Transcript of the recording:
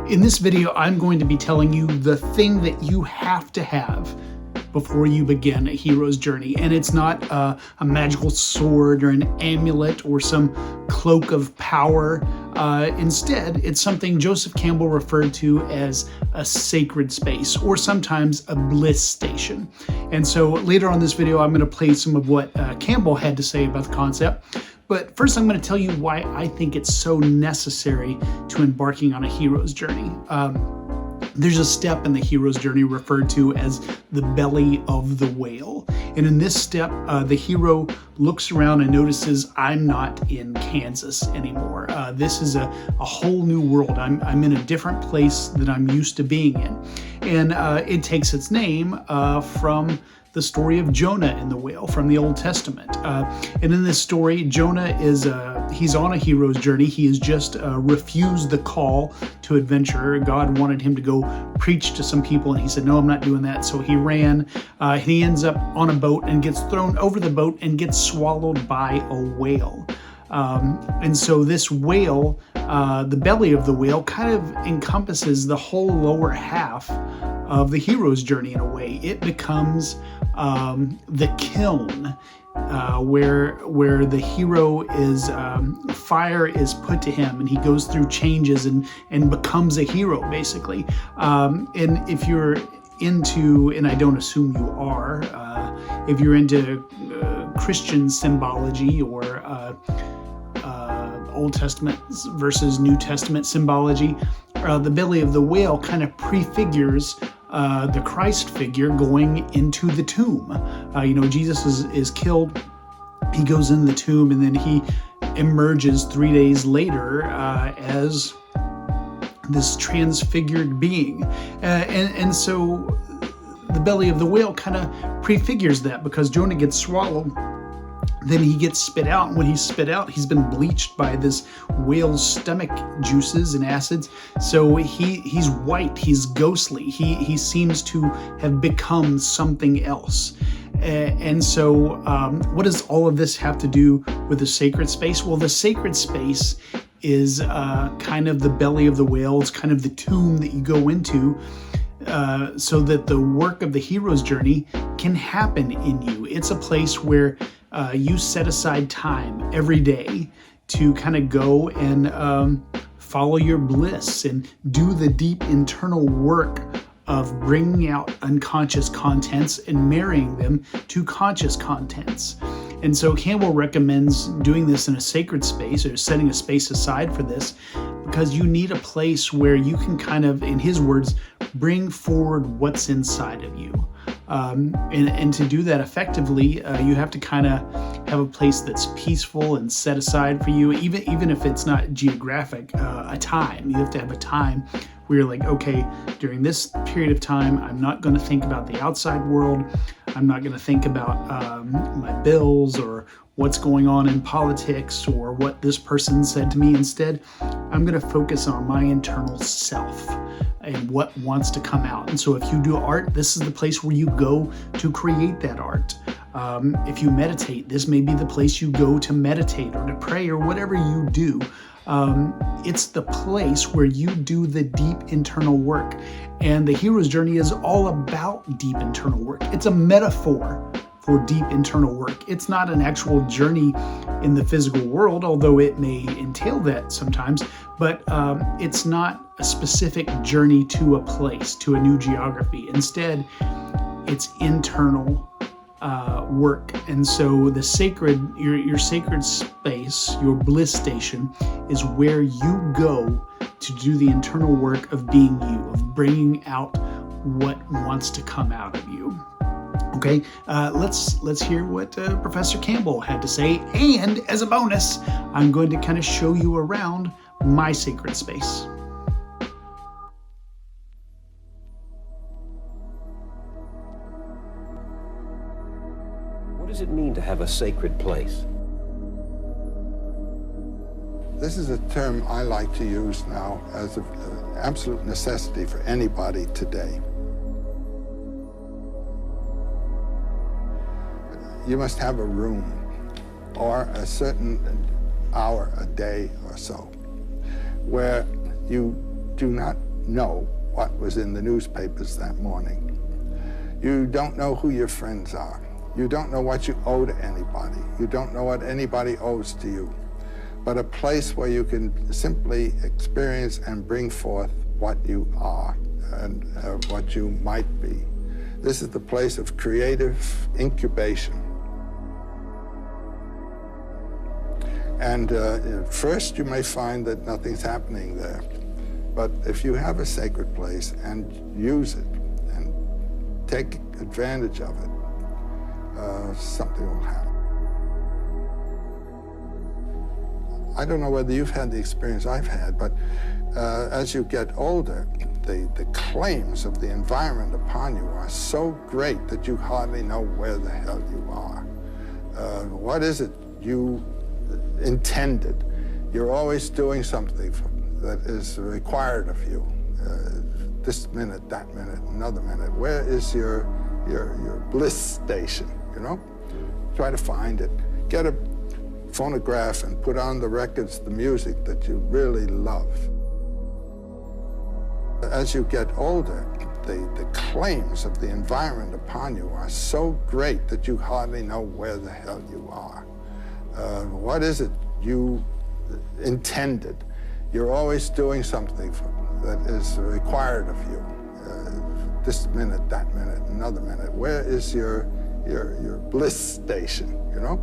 In this video, I'm going to be telling you the thing that you have to have before you begin a hero's journey. And it's not a magical sword or an amulet or some cloak of power. Instead, it's something Joseph Campbell referred to as a sacred space, or sometimes a bliss station. And so later on this video, I'm going to play some of what Campbell had to say about the concept. But first, I'm going to tell you why I think it's so necessary to embarking on a hero's journey. There's a step in the hero's journey referred to as the belly of the whale. And in this step, the hero looks around and notices, I'm not in Kansas anymore. This is a whole new world. I'm in a different place than I'm used to being in. And it takes its name from the story of Jonah and the whale from the Old Testament. And in this story, Jonah he's on a hero's journey. He has just refused the call to adventure. God wanted him to go preach to some people, and he said, no, I'm not doing that. So he ran. He ends up on a boat and gets thrown over the boat and gets swallowed by a whale. And so this whale, the belly of the whale, kind of encompasses the whole lower half of the hero's journey in a way. It becomes the kiln where the hero is, fire is put to him, and he goes through changes and becomes a hero, basically. And if you're into, and I don't assume you are, if you're into Christian symbology or Old Testament versus New Testament symbology, the belly of the whale kind of prefigures the Christ figure going into the tomb. Jesus is killed, he goes in the tomb, and then he emerges 3 days later as this transfigured being. And so the belly of the whale kind of prefigures that, because Jonah gets swallowed, then he gets spit out. And when he's spit out, he's been bleached by this whale's stomach juices and acids. So he's white, he's ghostly. He seems to have become something else. And so what does all of this have to do with the sacred space? Well, the sacred space is kind of the belly of the whale. It's kind of the tomb that you go into so that the work of the hero's journey can happen in you. It's a place where you set aside time every day to kind of go and follow your bliss and do the deep internal work of bringing out unconscious contents and marrying them to conscious contents. And so Campbell recommends doing this in a sacred space, or setting a space aside for this, because you need a place where you can kind of, in his words, bring forward what's inside of you. And to do that effectively, you have to kind of have a place that's peaceful and set aside for you, even if it's not geographic, a time. You have to have a time where you're like, okay, during this period of time, I'm not going to think about the outside world. I'm not going to think about my bills or what's going on in politics or what this person said to me. Instead, I'm going to focus on my internal self and what wants to come out. And so if you do art, this is the place where you go to create that art. If you meditate, this may be the place you go to meditate or to pray or whatever you do. It's the place where you do the deep internal work. And the hero's journey is all about deep internal work. It's a metaphor for deep internal work. It's not an actual journey in the physical world, although it may entail that sometimes, but it's not a specific journey to a place, to a new geography. Instead, it's internal work. And so the sacred, your sacred space, your bliss station, is where you go to do the internal work of being you, of bringing out what wants to come out of you. Okay, let's hear what Professor Campbell had to say. And as a bonus, I'm going to kind of show you around my sacred space. What does it mean to have a sacred place? This is a term I like to use now as an absolute necessity for anybody today. You must have a room or a certain hour a day or so where you do not know what was in the newspapers that morning. You don't know who your friends are. You don't know what you owe to anybody. You don't know what anybody owes to you. But a place where you can simply experience and bring forth what you are and what you might be. This is the place of creative incubation. And first you may find that nothing's happening there. But if you have a sacred place and use it and take advantage of it, something will happen. I don't know whether you've had the experience I've had, but as you get older, the claims of the environment upon you are so great that you hardly know where the hell you are. What is it you intended? You're always doing something that is required of you. This minute, that minute, another minute. Where is your bliss station, you know? Try to find it. Get a phonograph and put on the records, the music that you really love. As you get older, the claims of the environment upon you are so great that you hardly know where the hell you are. What is it you intended? You're always doing something that is required of you. This minute, that minute, another minute. Where is your bliss station, you know?